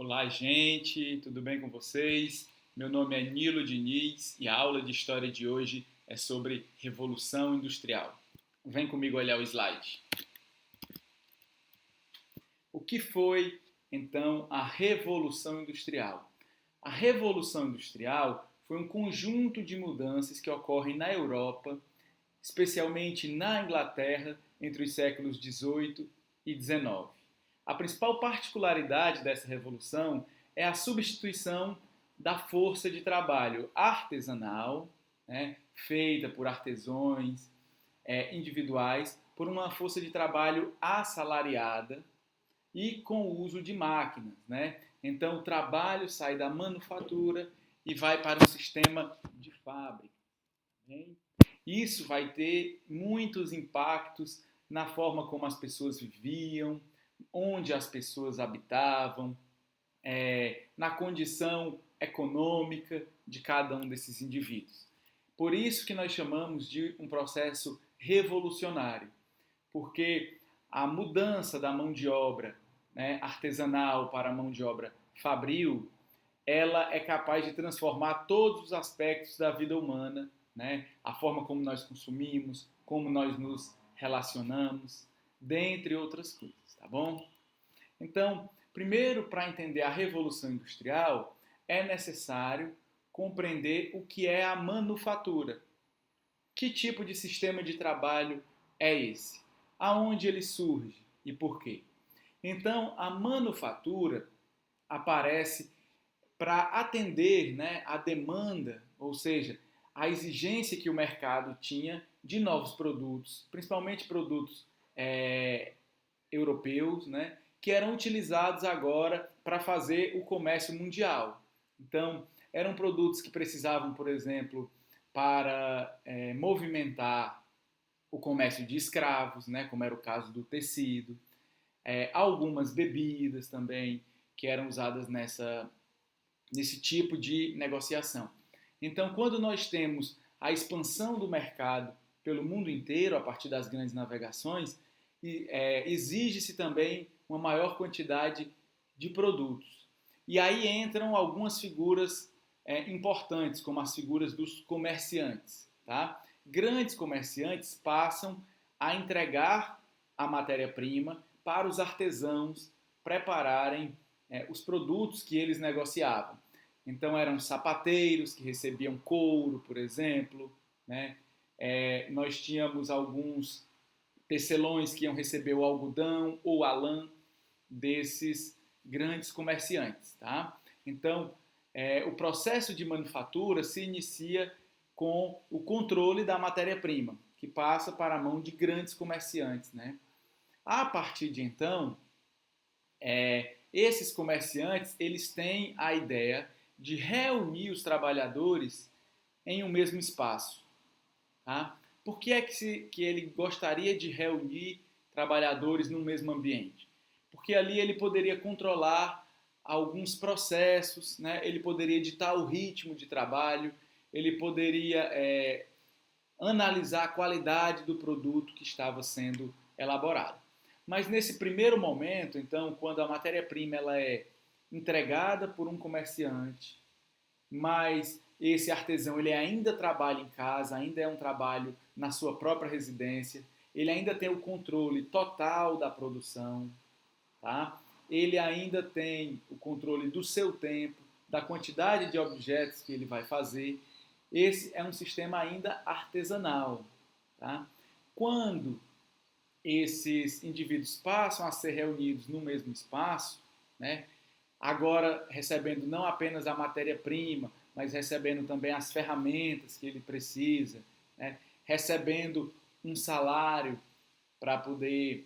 Olá, gente, tudo bem com vocês? Meu nome é Nilo Diniz e a aula de história de hoje é sobre Revolução Industrial. Vem comigo olhar o slide. O que foi, então, a Revolução Industrial? A Revolução Industrial foi um conjunto de mudanças que ocorrem na Europa, especialmente na Inglaterra, entre os séculos XVIII e XIX. A principal particularidade dessa revolução é a substituição da força de trabalho artesanal, né, feita por artesãos individuais, por uma força de trabalho assalariada e com o uso de máquinas. Né? Então, o trabalho sai da manufatura e vai para um sistema de fábrica. Hein? Isso vai ter muitos impactos na forma como as pessoas viviam, onde as pessoas habitavam, na condição econômica de cada um desses indivíduos. Por isso que nós chamamos de um processo revolucionário, porque a mudança da mão de obra, né, artesanal para a mão de obra fabril, ela é capaz de transformar todos os aspectos da vida humana, né, a forma como nós consumimos, como nós nos relacionamos, dentre outras coisas, tá bom? Então, primeiro, para entender a Revolução Industrial, é necessário compreender o que é a manufatura. Que tipo de sistema de trabalho é esse? Aonde ele surge e por quê? Então, a manufatura aparece para atender, né, a demanda, ou seja, a exigência que o mercado tinha de novos produtos, principalmente produtos europeus, né, que eram utilizados agora para fazer o comércio mundial. Então, eram produtos que precisavam, por exemplo, para movimentar o comércio de escravos, né, como era o caso do tecido, algumas bebidas também que eram usadas nesse tipo de negociação. Então, quando nós temos a expansão do mercado pelo mundo inteiro, a partir das grandes navegações, exige-se também uma maior quantidade de produtos. E aí entram algumas figuras importantes, como as figuras dos comerciantes. Tá? Grandes comerciantes passam a entregar a matéria-prima para os artesãos prepararem os produtos que eles negociavam. Então eram sapateiros que recebiam couro, por exemplo, né? Nós tínhamos alguns tecelões que iam receber o algodão ou a lã desses grandes comerciantes. Tá? Então, o processo de manufatura se inicia com o controle da matéria-prima, que passa para a mão de grandes comerciantes. Né? A partir de então, esses comerciantes eles têm a ideia de reunir os trabalhadores em um mesmo espaço. Tá? Por que é que ele gostaria de reunir trabalhadores no mesmo ambiente? Porque ali ele poderia controlar alguns processos, né? Ele poderia editar o ritmo de trabalho, ele poderia analisar a qualidade do produto que estava sendo elaborado. Mas nesse primeiro momento, então, quando a matéria-prima ela é entregada por um comerciante, mas esse artesão ele ainda trabalha em casa, ainda é um trabalho na sua própria residência, ele ainda tem o controle total da produção, tá? Ele ainda tem o controle do seu tempo, da quantidade de objetos que ele vai fazer. Esse é um sistema ainda artesanal. Tá? Quando esses indivíduos passam a ser reunidos no mesmo espaço, né, agora recebendo não apenas a matéria-prima, mas recebendo também as ferramentas que ele precisa, né, recebendo um salário para poder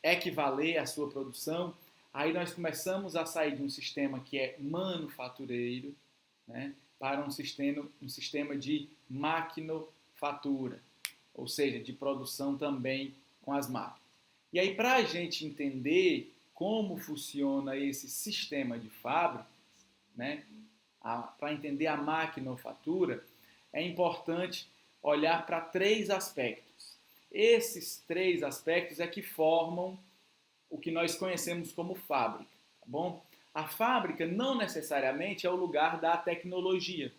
equivaler à sua produção, aí nós começamos a sair de um sistema que é manufatureiro, né, para um sistema de maquinofatura, ou seja, de produção também com as máquinas. E aí, para a gente entender como funciona esse sistema de fábricas, né, para entender a maquinofatura, é importante olhar para três aspectos. Esses três aspectos é que formam o que nós conhecemos como fábrica, tá bom? A fábrica não necessariamente é o lugar da tecnologia.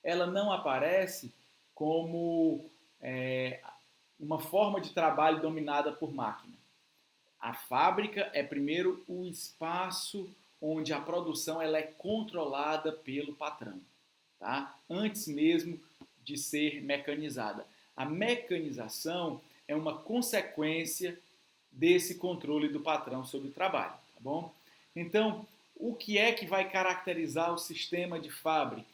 Ela não aparece como uma forma de trabalho dominada por máquina. A fábrica é primeiro o espaço onde a produção ela é controlada pelo patrão, tá? Antes mesmo de ser mecanizada. A mecanização é uma consequência desse controle do patrão sobre o trabalho, tá bom? Então, o que é que vai caracterizar o sistema de fábrica?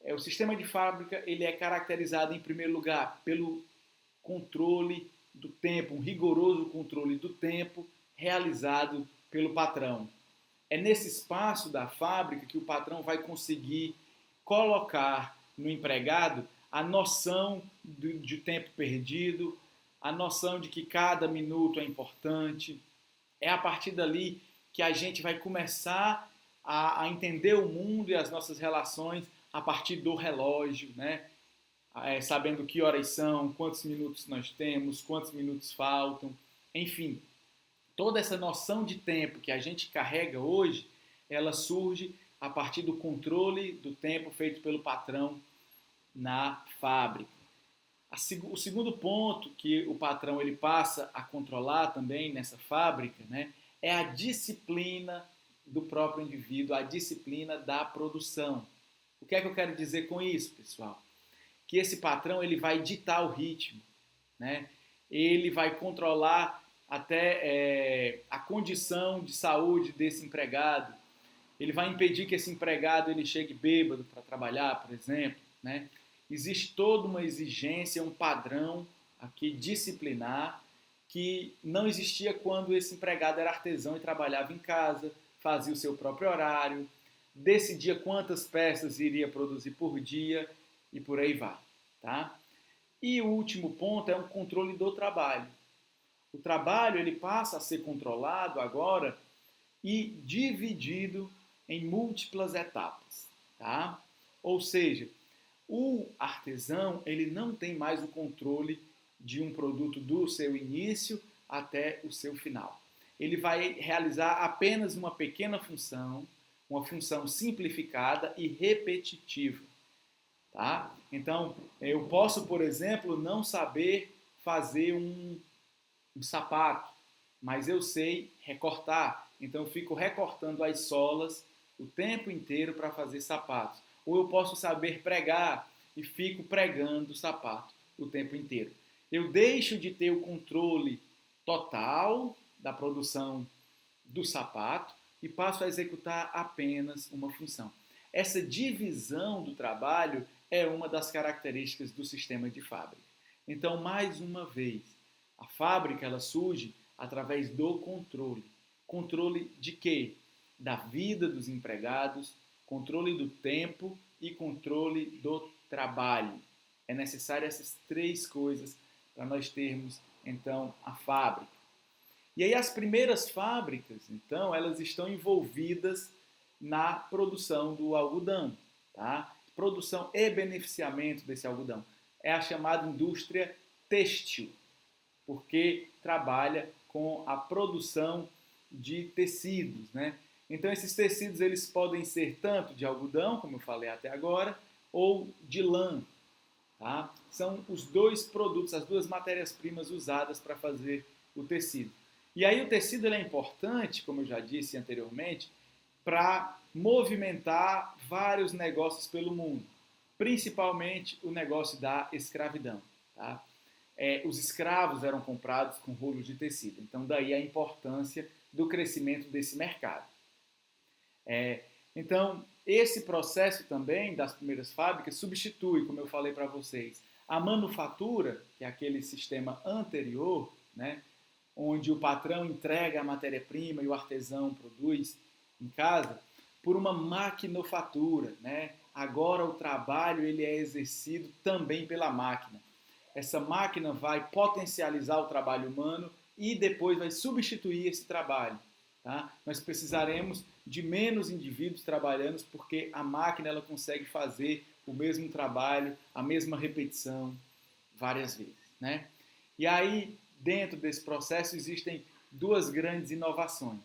O sistema de fábrica ele é caracterizado, em primeiro lugar, pelo controle do tempo, um rigoroso controle do tempo realizado pelo patrão. É nesse espaço da fábrica que o patrão vai conseguir colocar no empregado a noção de tempo perdido, a noção de que cada minuto é importante. É a partir dali que a gente vai começar a entender o mundo e as nossas relações a partir do relógio, né? Sabendo que horas são, quantos minutos nós temos, quantos minutos faltam, enfim. Toda essa noção de tempo que a gente carrega hoje, ela surge a partir do controle do tempo feito pelo patrão na fábrica. O segundo ponto que o patrão ele passa a controlar também nessa fábrica, né, é a disciplina do próprio indivíduo, a disciplina da produção. O que é que eu quero dizer com isso, pessoal? Que esse patrão ele vai ditar o ritmo, né? Ele vai controlar até a condição de saúde desse empregado. Ele vai impedir que esse empregado ele chegue bêbado para trabalhar, por exemplo, né? Existe toda uma exigência, um padrão aqui disciplinar que não existia quando esse empregado era artesão e trabalhava em casa, fazia o seu próprio horário, decidia quantas peças iria produzir por dia e por aí vai, tá? E o último ponto é um controle do trabalho. O trabalho ele passa a ser controlado agora e dividido em múltiplas etapas, tá? Ou seja, o artesão ele não tem mais o controle de um produto do seu início até o seu final. Ele vai realizar apenas uma pequena função, uma função simplificada e repetitiva. Tá? Então, eu posso, por exemplo, não saber fazer um sapato, mas eu sei recortar. Então, eu fico recortando as solas o tempo inteiro para fazer sapatos. Ou eu posso saber pregar e fico pregando o sapato o tempo inteiro. Eu deixo de ter o controle total da produção do sapato e passo a executar apenas uma função. Essa divisão do trabalho é uma das características do sistema de fábrica. Então, mais uma vez, a fábrica ela surge através do controle. Controle de quê? Da vida dos empregados, controle do tempo e controle do trabalho. É necessário essas três coisas para nós termos, então, a fábrica. E aí as primeiras fábricas, então, elas estão envolvidas na produção do algodão, tá? Produção e beneficiamento desse algodão. É a chamada indústria têxtil, porque trabalha com a produção de tecidos, né? Então esses tecidos eles podem ser tanto de algodão, como eu falei até agora, ou de lã, tá? São os dois produtos, as duas matérias-primas usadas para fazer o tecido. E aí o tecido ele é importante, como eu já disse anteriormente, para movimentar vários negócios pelo mundo, principalmente o negócio da escravidão. Tá? Os escravos eram comprados com rolos de tecido, então daí a importância do crescimento desse mercado. Então, esse processo também das primeiras fábricas substitui, como eu falei para vocês, a manufatura, que é aquele sistema anterior, né, onde o patrão entrega a matéria-prima e o artesão produz em casa, por uma maquinofatura, né? Agora o trabalho ele é exercido também pela máquina. Essa máquina vai potencializar o trabalho humano e depois vai substituir esse trabalho. Tá? Nós precisaremos de menos indivíduos trabalhando porque a máquina ela consegue fazer o mesmo trabalho, a mesma repetição várias vezes. Né? E aí, dentro desse processo, existem duas grandes inovações.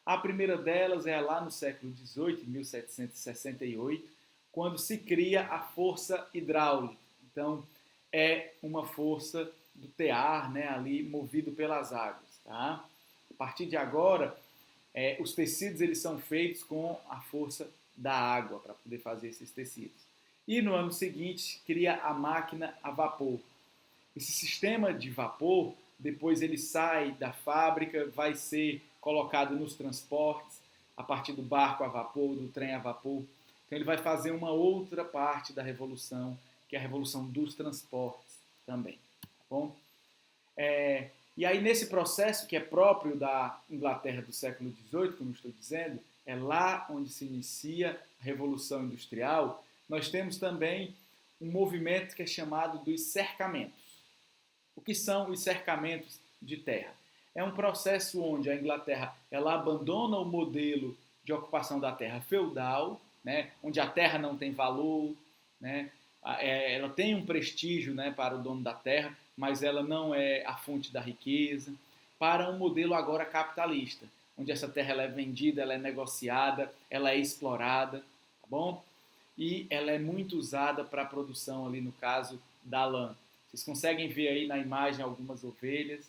A primeira delas é lá no século XVIII, 1768, quando se cria a força hidráulica. Então, é uma força do tear, né, ali movido pelas águas. Tá? A partir de agora, os tecidos eles são feitos com a força da água para poder fazer esses tecidos. E no ano seguinte, cria a máquina a vapor. Esse sistema de vapor, depois ele sai da fábrica, vai ser colocado nos transportes, a partir do barco a vapor, do trem a vapor. Então ele vai fazer uma outra parte da revolução, que é a revolução dos transportes também. Tá bom? E aí nesse processo, que é próprio da Inglaterra do século XVIII, como estou dizendo, é lá onde se inicia a Revolução Industrial, nós temos também um movimento que é chamado dos cercamentos. O que são os cercamentos de terra? É um processo onde a Inglaterra ela abandona o modelo de ocupação da terra feudal, né, onde a terra não tem valor, né, ela tem um prestígio, né, para o dono da terra, mas ela não é a fonte da riqueza, para um modelo agora capitalista, onde essa terra ela é vendida, ela é negociada, ela é explorada, tá bom? E ela é muito usada para a produção ali, no caso, da lã. Vocês conseguem ver aí na imagem algumas ovelhas,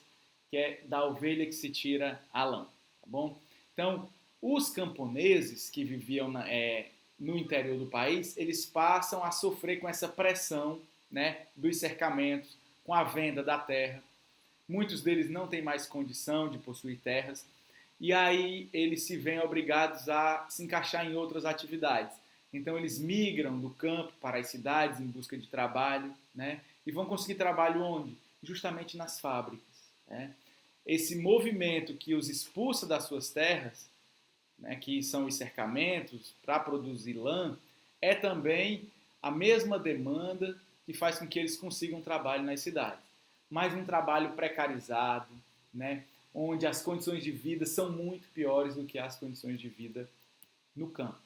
que é da ovelha que se tira a lã, tá bom? Então, os camponeses que viviam no interior do país, eles passam a sofrer com essa pressão, né, dos cercamentos, com a venda da terra. Muitos deles não têm mais condição de possuir terras, e aí eles se veem obrigados a se encaixar em outras atividades. Então eles migram do campo para as cidades em busca de trabalho, né? E vão conseguir trabalho onde? Justamente nas fábricas, né? Esse movimento que os expulsa das suas terras, né, que são os cercamentos para produzir lã, é também a mesma demanda que faz com que eles consigam trabalho nas cidades. Mas um trabalho precarizado, né, onde as condições de vida são muito piores do que as condições de vida no campo.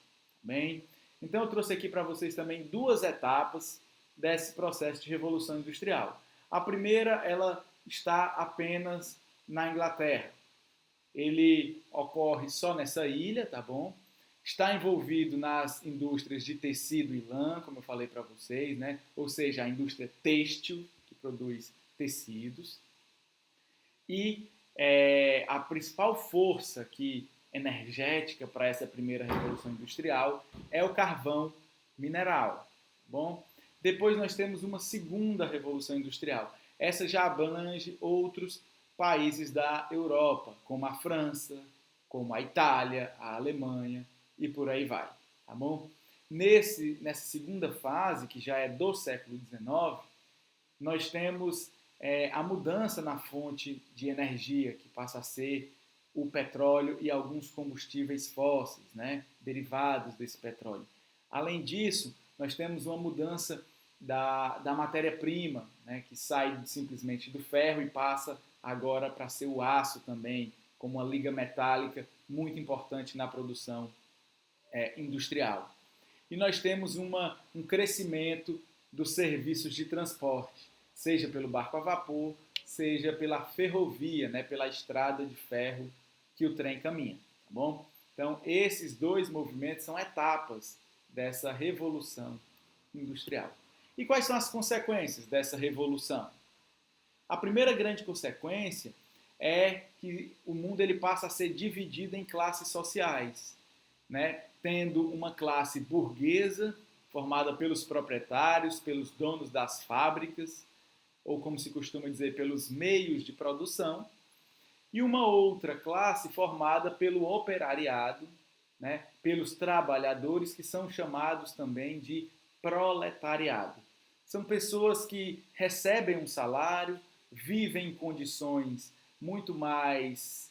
Bem, então eu trouxe aqui para vocês também duas etapas desse processo de revolução industrial. A primeira, ela está apenas na Inglaterra. Ele ocorre só nessa ilha, tá bom? Está envolvido nas indústrias de tecido e lã, como eu falei para vocês, né? Ou seja, a indústria têxtil, que produz tecidos. E a principal força energética para essa primeira revolução industrial é o carvão mineral. Bom, depois nós temos uma segunda revolução industrial. Essa já abrange outros países da Europa, como a França, como a Itália, a Alemanha e por aí vai. Tá bom? Nessa segunda fase, que já é do século XIX, nós temos a mudança na fonte de energia, que passa a ser o petróleo e alguns combustíveis fósseis, né, derivados desse petróleo. Além disso, nós temos uma mudança da matéria-prima, né, que sai simplesmente do ferro e passa agora para ser o aço também, como uma liga metálica muito importante na produção industrial. E nós temos um crescimento dos serviços de transporte, seja pelo barco a vapor, seja pela ferrovia, né, pela estrada de ferro que o trem caminha, tá bom? Então, esses dois movimentos são etapas dessa revolução industrial. E quais são as consequências dessa revolução? A primeira grande consequência é que o mundo ele passa a ser dividido em classes sociais, né? Tendo uma classe burguesa, formada pelos proprietários, pelos donos das fábricas, ou como se costuma dizer, pelos meios de produção, e uma outra classe formada pelo operariado, né? Pelos trabalhadores, que são chamados também de proletariado. São pessoas que recebem um salário, vivem em condições muito mais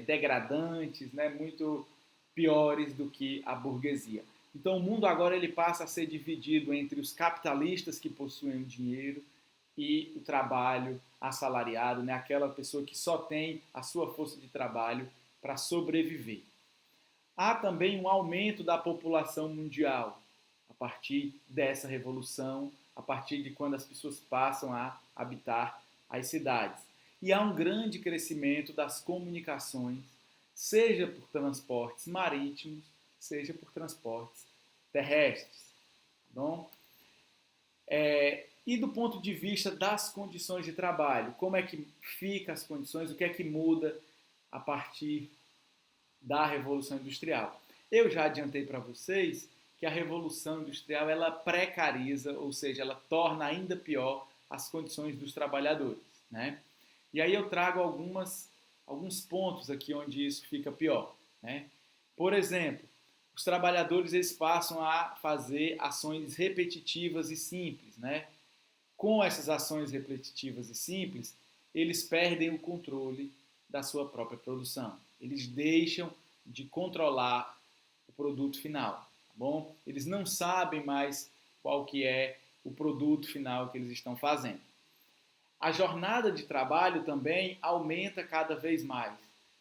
degradantes, né? Muito piores do que a burguesia. Então o mundo agora ele passa a ser dividido entre os capitalistas que possuem o dinheiro e o trabalho assalariado, né? Aquela pessoa que só tem a sua força de trabalho para sobreviver. Há também um aumento da população mundial a partir dessa revolução, a partir de quando as pessoas passam a habitar as cidades. E há um grande crescimento das comunicações, seja por transportes marítimos, seja por transportes terrestres. Tá bom? E do ponto de vista das condições de trabalho, como é que fica as condições, o que é que muda a partir da Revolução Industrial? Eu já adiantei para vocês que a Revolução Industrial ela precariza, ou seja, ela torna ainda pior as condições dos trabalhadores, né? E aí eu trago alguns pontos aqui onde isso fica pior, né? Por exemplo, os trabalhadores eles passam a fazer ações repetitivas e simples, né? Com essas ações repetitivas e simples, eles perdem o controle da sua própria produção. Eles deixam de controlar o produto final, tá bom? Eles não sabem mais qual que é o produto final que eles estão fazendo. A jornada de trabalho também aumenta cada vez mais,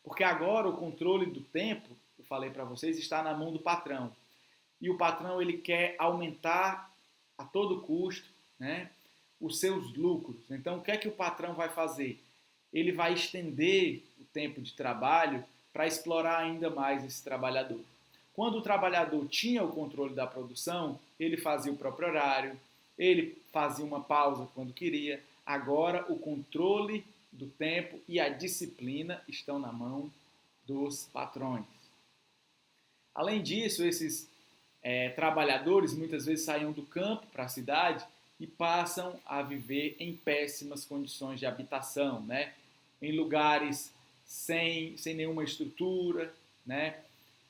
porque agora o controle do tempo, eu falei para vocês, está na mão do patrão. E o patrão ele quer aumentar a todo custo, né, os seus lucros. Então, o que é que o patrão vai fazer? Ele vai estender o tempo de trabalho para explorar ainda mais esse trabalhador. Quando o trabalhador tinha o controle da produção, ele fazia o próprio horário, ele fazia uma pausa quando queria. Agora, o controle do tempo e a disciplina estão na mão dos patrões. Além disso, esses trabalhadores muitas vezes saíam do campo para a cidade e passam a viver em péssimas condições de habitação, né? Em lugares sem nenhuma estrutura, né?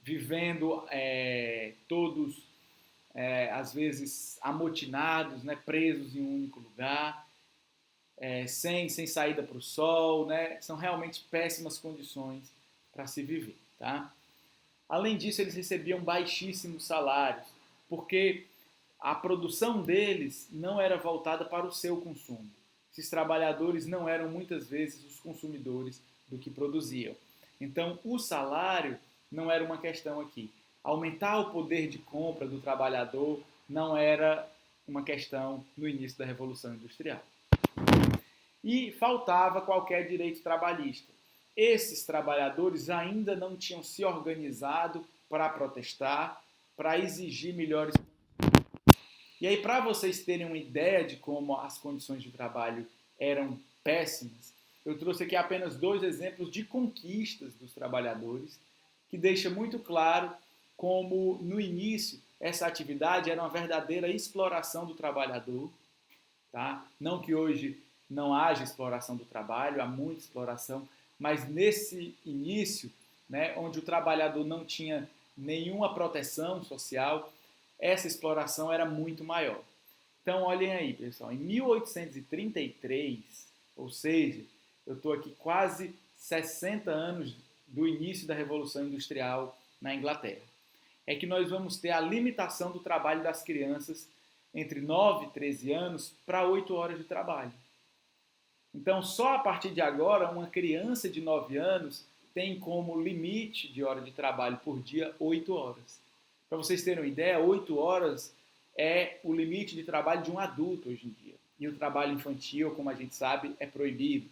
Vivendo todos, às vezes, amotinados, né? Presos em um único lugar, sem saída para o sol, né? São realmente péssimas condições para se viver, tá? Além disso, eles recebiam baixíssimos salários, porque a produção deles não era voltada para o seu consumo. Esses trabalhadores não eram muitas vezes os consumidores do que produziam. Então, o salário não era uma questão aqui. Aumentar o poder de compra do trabalhador não era uma questão no início da Revolução Industrial. E faltava qualquer direito trabalhista. Esses trabalhadores ainda não tinham se organizado para protestar, para exigir melhores condições. E aí, para vocês terem uma ideia de como as condições de trabalho eram péssimas, eu trouxe aqui apenas 2 exemplos de conquistas dos trabalhadores, que deixa muito claro como, no início, essa atividade era uma verdadeira exploração do trabalhador, tá? Não que hoje não haja exploração do trabalho, há muita exploração, mas nesse início, né, onde o trabalhador não tinha nenhuma proteção social, essa exploração era muito maior. Então, olhem aí, pessoal, em 1833, ou seja, eu estou aqui quase 60 anos do início da Revolução Industrial na Inglaterra, é que nós vamos ter a limitação do trabalho das crianças entre 9 e 13 anos para 8 horas de trabalho. Então, só a partir de agora, uma criança de 9 anos tem como limite de hora de trabalho por dia 8 horas. Para vocês terem uma ideia, 8 horas é o limite de trabalho de um adulto hoje em dia. E o trabalho infantil, como a gente sabe, é proibido.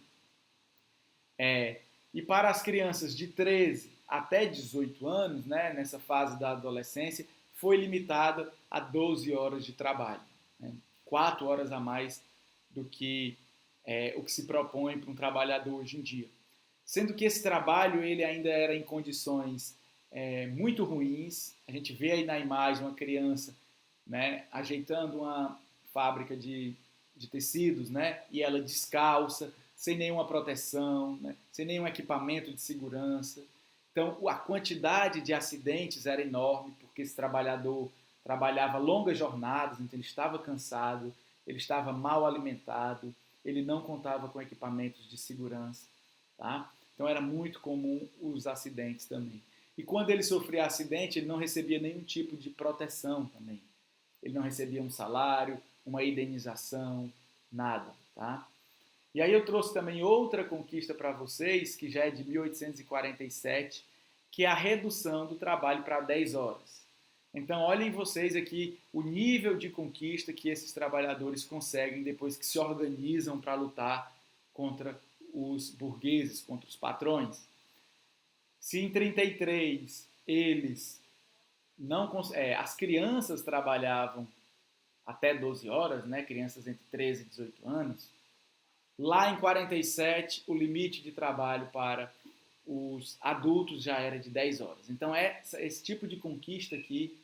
E para as crianças de 13 até 18 anos, né, nessa fase da adolescência, foi limitada a 12 horas de trabalho. Né? 4 horas a mais do que o que se propõe para um trabalhador hoje em dia. Sendo que esse trabalho ele ainda era em condições muito ruins. A gente vê aí na imagem uma criança, né, ajeitando uma fábrica de tecidos, né, e ela descalça, sem nenhuma proteção, né, sem nenhum equipamento de segurança. Então, a quantidade de acidentes era enorme, porque esse trabalhador trabalhava longas jornadas, então ele estava cansado, ele estava mal alimentado, ele não contava com equipamentos de segurança, tá? Então era muito comum os acidentes também. E quando ele sofria acidente, ele não recebia nenhum tipo de proteção também. Ele não recebia um salário, uma indenização, nada, tá? E aí eu trouxe também outra conquista para vocês, que já é de 1847, que é a redução do trabalho para 10 horas. Então, olhem vocês aqui o nível de conquista que esses trabalhadores conseguem depois que se organizam para lutar contra os burgueses, contra os patrões. Se em 33 eles não as crianças trabalhavam até 12 horas, né, crianças entre 13 e 18 anos, lá em 47 o limite de trabalho para os adultos já era de 10 horas. Então é esse tipo de conquista aqui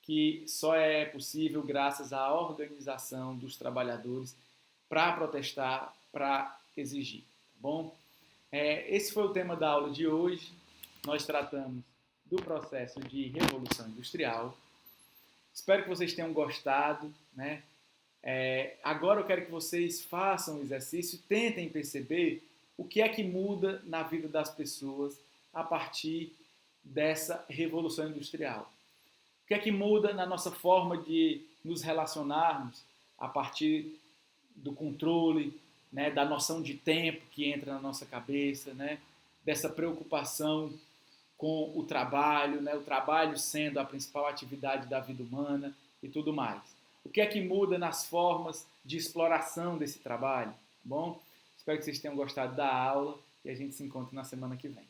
que só é possível graças à organização dos trabalhadores para protestar, para exigir, tá bom? Esse foi o tema da aula de hoje. Nós tratamos do processo de Revolução Industrial. Espero que vocês tenham gostado, né? Agora eu quero que vocês façam o exercício e tentem perceber o que é que muda na vida das pessoas a partir dessa Revolução Industrial. O que é que muda na nossa forma de nos relacionarmos a partir do controle, né, da noção de tempo que entra na nossa cabeça, né, dessa preocupação com o trabalho, né, o trabalho sendo a principal atividade da vida humana e tudo mais. O que é que muda nas formas de exploração desse trabalho? Tá bom? Espero que vocês tenham gostado da aula e a gente se encontra na semana que vem.